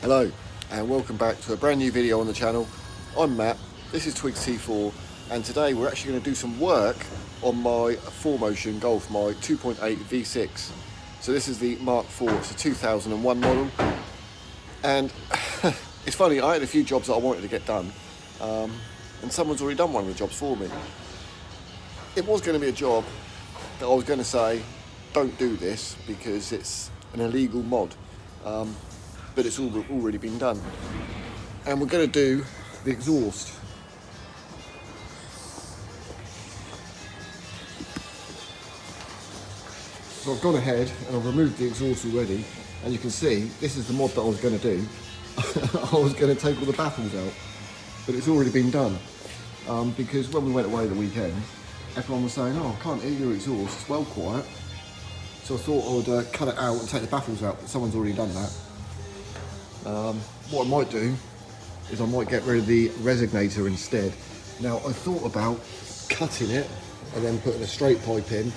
Hello and welcome back to a brand new video on the channel. I'm Matt, this is Twigs T4, and today we're actually going to do some work on my 4Motion Golf, my 2.8 V6. So this is the Mark IV, it's a 2001 model, and it's funny, I had a few jobs that I wanted to get done, and someone's already done one of the jobs for me. It was going to be a job that I was going to say, don't do this because it's an illegal mod. But it's already been done. And we're going to do the exhaust. So I've gone ahead and I've removed the exhaust already, and you can see this is the mod that I was going to do. I was going to take all the baffles out, but it's already been done. Because when we went away the weekend, everyone was saying, oh, I can't hear your exhaust, it's well quiet. So I thought I would cut it out and take the baffles out, but someone's already done that. What I might do is I might get rid of the resonator instead. Now I thought about cutting it and then putting a straight pipe in,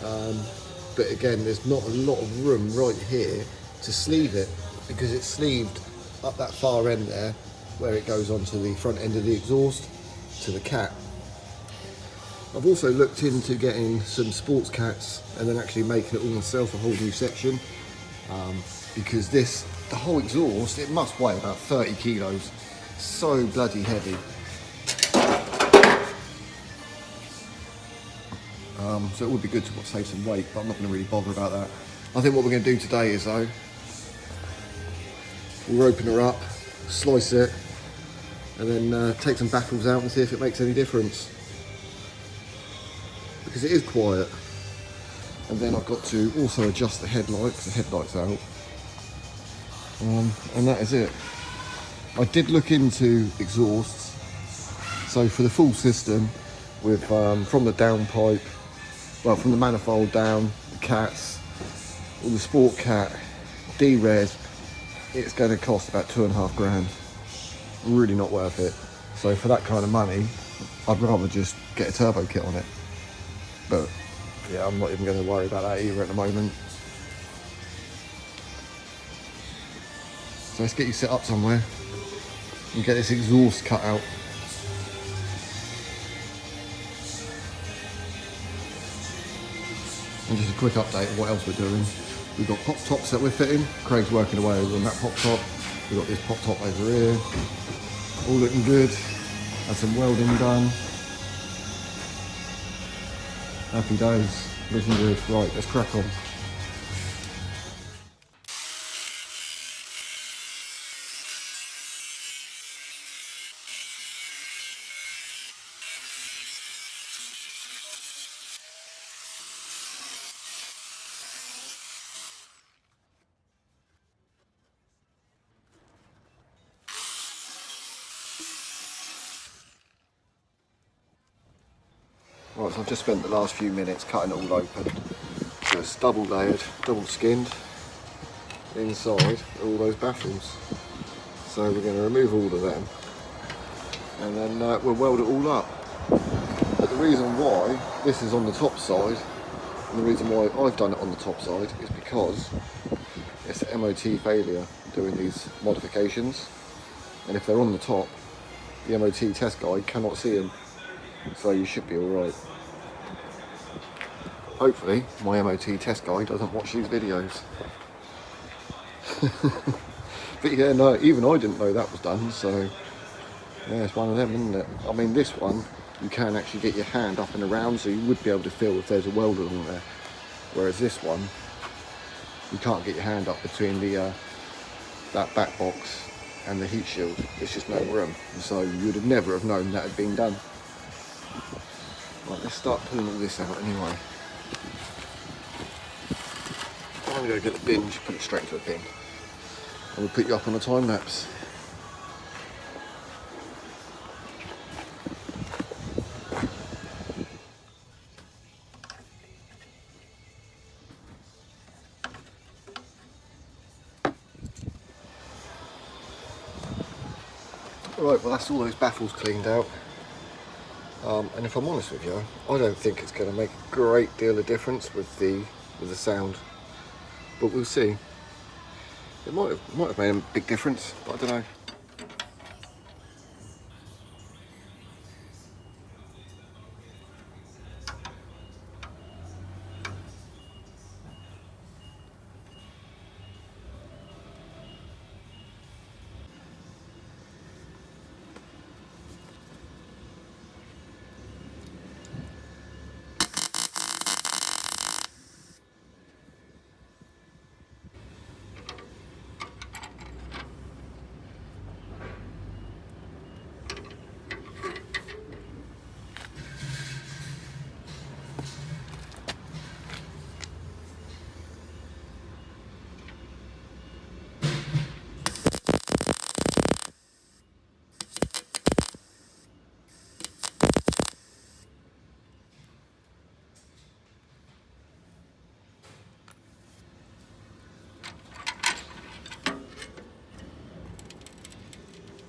but again there's not a lot of room right here to sleeve it because it's sleeved up that far end there where it goes onto the front end of the exhaust to the cat. I've also looked into getting some sports cats and then actually making it all myself, a whole new section, because the whole exhaust, it must weigh about 30 kilos, so bloody heavy. So it would be good to save some weight, but I'm not going to really bother about that. I think what we're going to do today is though, we'll open her up, slice it, and then take some baffles out and see if it makes any difference. Because it is quiet. And then I've got to also adjust the headlights, out. And that is it. I did look into exhausts. So for the full system, with from the downpipe, well, from the manifold down, the cats, all the sport cat, de-res, it's going to cost about £2.5 grand. Really not worth it. So for that kind of money, I'd rather just get a turbo kit on it. But yeah, I'm not even going to worry about that either at the moment. So let's get you set up somewhere and get this exhaust cut out. And just a quick update of what else we're doing. We've got pop tops that we're fitting. Craig's working away on that pop top. We've got this pop top over here. All looking good. Had some welding done. Happy days. Looking good. Right, let's crack on. Right, so I've just spent the last few minutes cutting it all open. So it's double layered, double skinned. Inside are all those baffles. So we're going to remove all of them and then we'll weld it all up. But the reason why this is on the top side, and the reason why I've done it on the top side, is because it's an MOT failure doing these modifications. And if they're on the top, the MOT test guide cannot see them. So you should be alright. Hopefully my MOT test guy doesn't watch these videos. But yeah, no, even I didn't know that was done, so yeah, it's one of them, isn't it? I mean, this one you can actually get your hand up and around, so you would be able to feel if there's a welder on there, whereas this one you can't get your hand up between the that back box and the heat shield. There's just no room, so you would have never have known that had been done. Right, let's start pulling all this out anyway. I'm going to go get the bin, just put it straight into a bin. And we'll put you up on a time lapse. Right, well that's all those baffles cleaned out. And if I'm honest with you, I don't think it's going to make a great deal of difference with the sound, but we'll see. It might have made a big difference, but I don't know.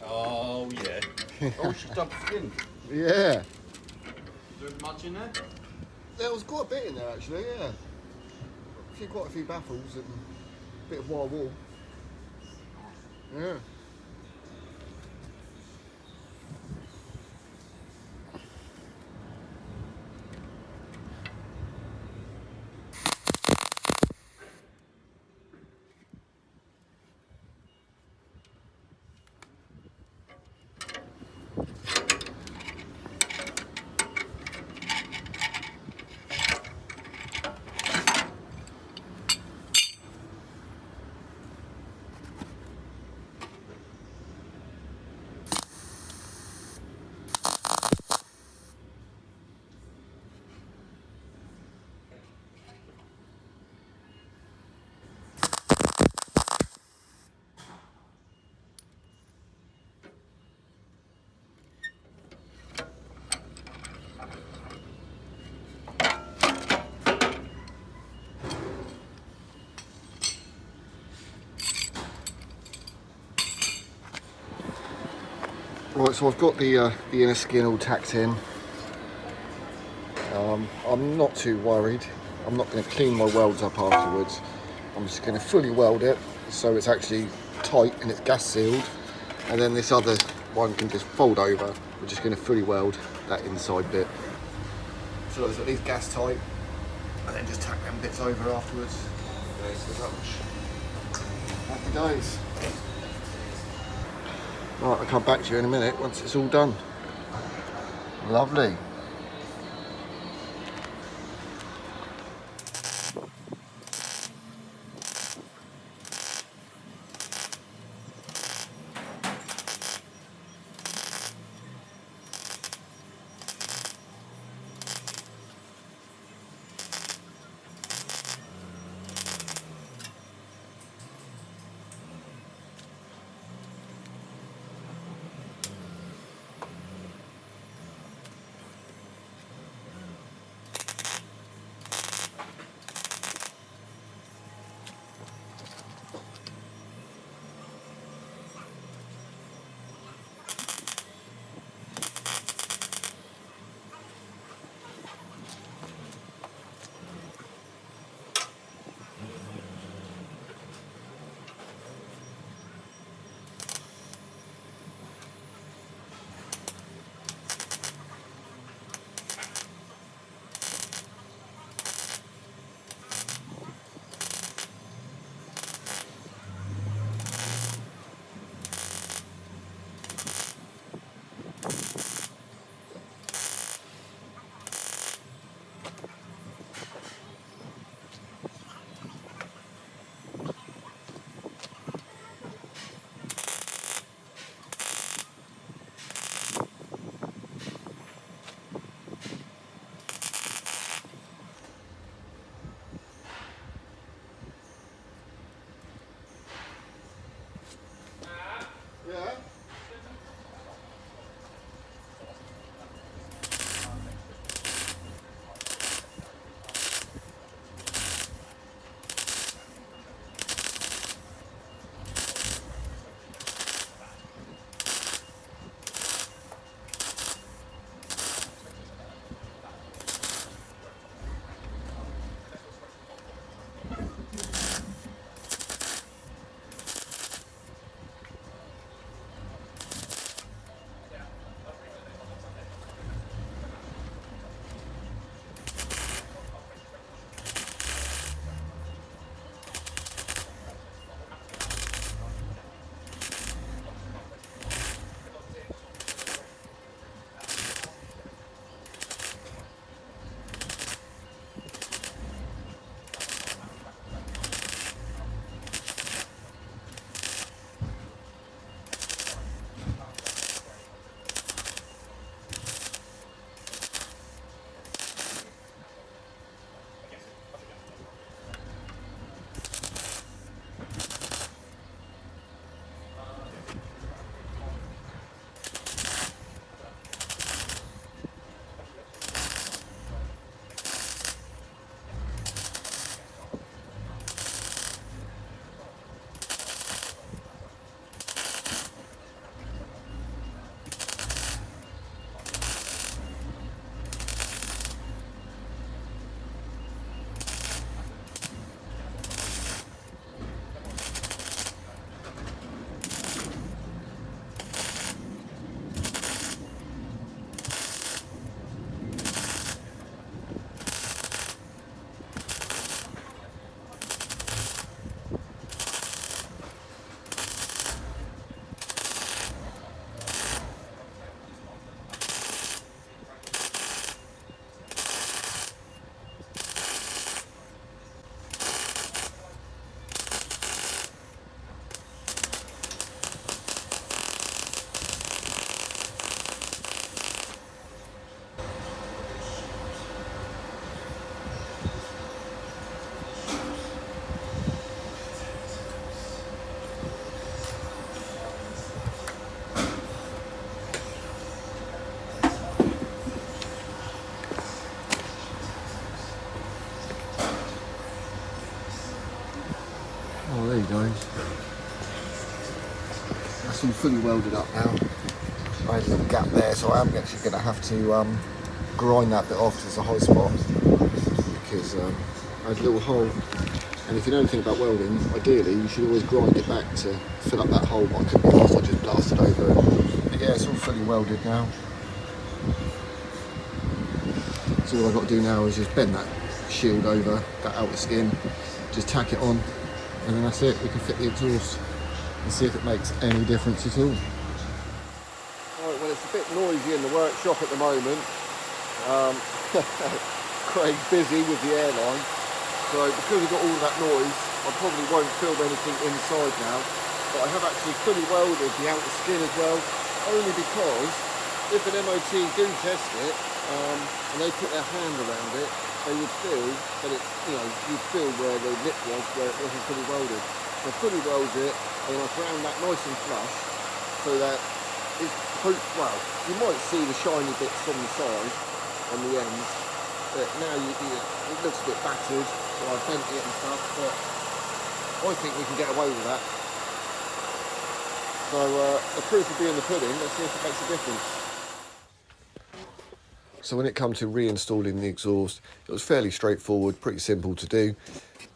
Oh yeah. Oh, she's double skinned. Yeah. Is there much in there? There was quite a bit in there actually, yeah. Quite a few baffles and a bit of wire wall. Yeah. Right, so I've got the inner skin all tacked in. I'm not too worried. I'm not going to clean my welds up afterwards. I'm just going to fully weld it so it's actually tight and it's gas sealed. And then this other one can just fold over. We're just going to fully weld that inside bit. So it's at least gas tight, and then just tack them bits over afterwards. Happy days. Right, I'll come back to you in a minute once it's all done. Lovely. all fully welded up now. I had a little gap there, so I am actually going to have to grind that bit off because it's a high spot, because I had a little hole, and if you know anything about welding, ideally you should always grind it back to fill up that hole, but I couldn't be arsed, I just blasted over it. But yeah, it's all fully welded now. So all I've got to do now is just bend that shield over, that outer skin, just tack it on, and then that's it. We can fit the exhaust and see if it makes any difference at all. Right, well, it's a bit noisy in the workshop at the moment. Craig's busy with the airline, so because I've got all of that noise, I probably won't film anything inside now, but I have actually fully welded the outer skin as well, only because if an MOT do test it, and they put their hand around it, they would feel that it, you'd feel where the lip was, where it wasn't fully welded. So I fully welded it, and then I ground that nice and flush, so that it's, well, you might see the shiny bits from the side, on the ends, but now it looks a bit battered, so I bent it and stuff, but I think we can get away with that. So the proof will be in the pudding. Let's see if it makes a difference. So when it comes to reinstalling the exhaust, it was fairly straightforward, pretty simple to do.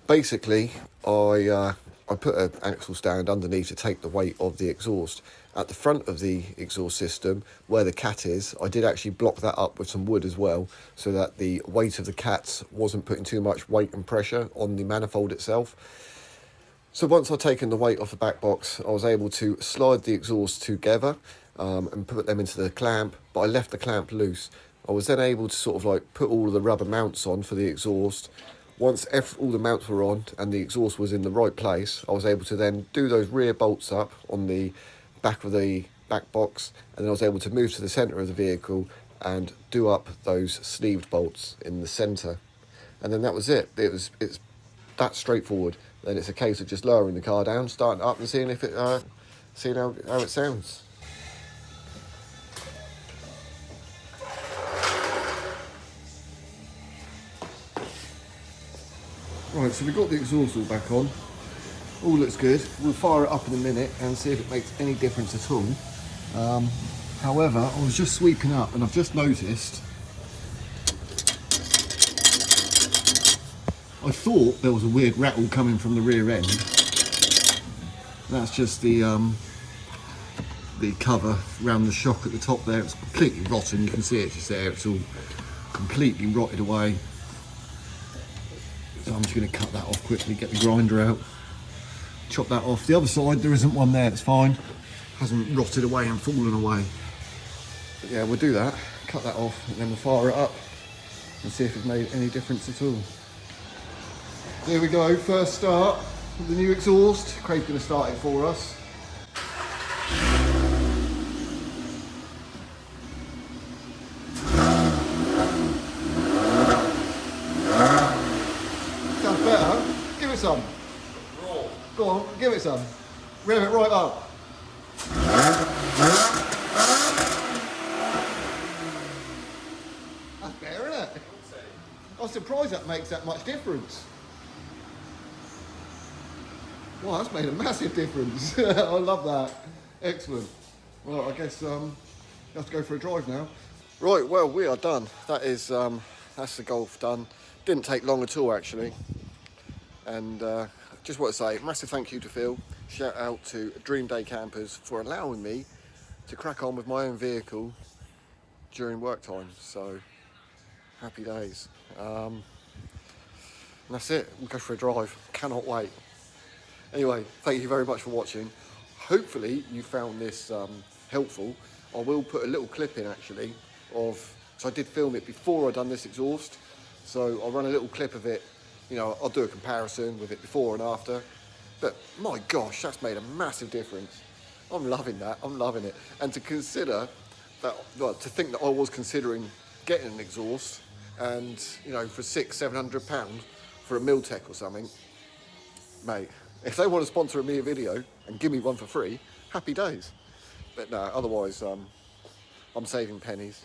Basically, I put an axle stand underneath to take the weight of the exhaust. At the front of the exhaust system, where the cat is, I did actually block that up with some wood as well, so that the weight of the cats wasn't putting too much weight and pressure on the manifold itself. So once I'd taken the weight off the back box, I was able to slide the exhaust together and put them into the clamp, but I left the clamp loose. I was then able to sort of like put all of the rubber mounts on for the exhaust. Once all the mounts were on and the exhaust was in the right place, I was able to then do those rear bolts up on the back of the back box, and then I was able to move to the centre of the vehicle and do up those sleeved bolts in the centre. And then that was it. It's that straightforward. Then it's a case of just lowering the car down, starting it up and seeing if it seeing how it sounds. Right, so we've got the exhaust all back on. All looks good. We'll fire it up in a minute and see if it makes any difference at all. However, I was just sweeping up and I've just noticed, I thought there was a weird rattle coming from the rear end. That's just the cover around the shock at the top there. It's completely rotten. You can see it just there. It's all completely rotted away. So I'm just going to cut that off quickly, get the grinder out, chop that off. The other side, there isn't one there, it's fine. Hasn't rotted away and fallen away. But yeah, we'll do that, cut that off, and then we'll fire it up and see if it made any difference at all. There we go, first start with the new exhaust. Craig's going to start it for us. Sounds better. Give it some. Roll. Go on, give it some. Rev it right up. That's better, isn't it? I was surprised that makes that much difference. Wow, that's made a massive difference. I love that. Excellent. Well, I guess you have to go for a drive now. Right, well, we are done. That is, that's the Golf done. Didn't take long at all, actually. And just want to say, massive thank you to Phil. Shout out to Dream Day Campers for allowing me to crack on with my own vehicle during work time. So, happy days. And that's it. We'll go for a drive. Cannot wait. Anyway, thank you very much for watching. Hopefully you found this helpful. I will put a little clip in actually so I did film it before I done this exhaust. So I'll run a little clip of it. I'll do a comparison with it before and after. But my gosh, that's made a massive difference. I'm loving that, I'm loving it. And to consider that, well, to think that I was considering getting an exhaust and, for £600-700 for a Miltech or something, mate, if they want to sponsor me a video and give me one for free, happy days. But no, otherwise, I'm saving pennies.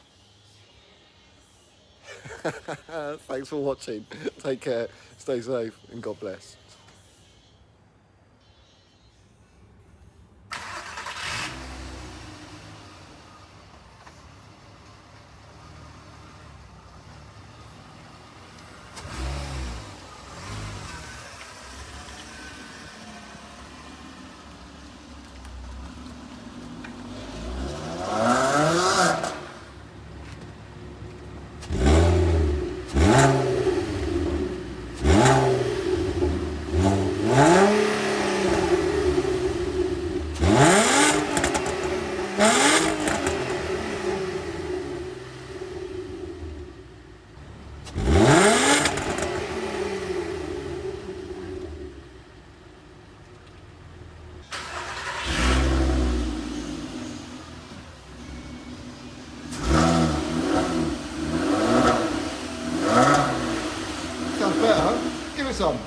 Thanks for watching. Take care, stay safe, and God bless. some.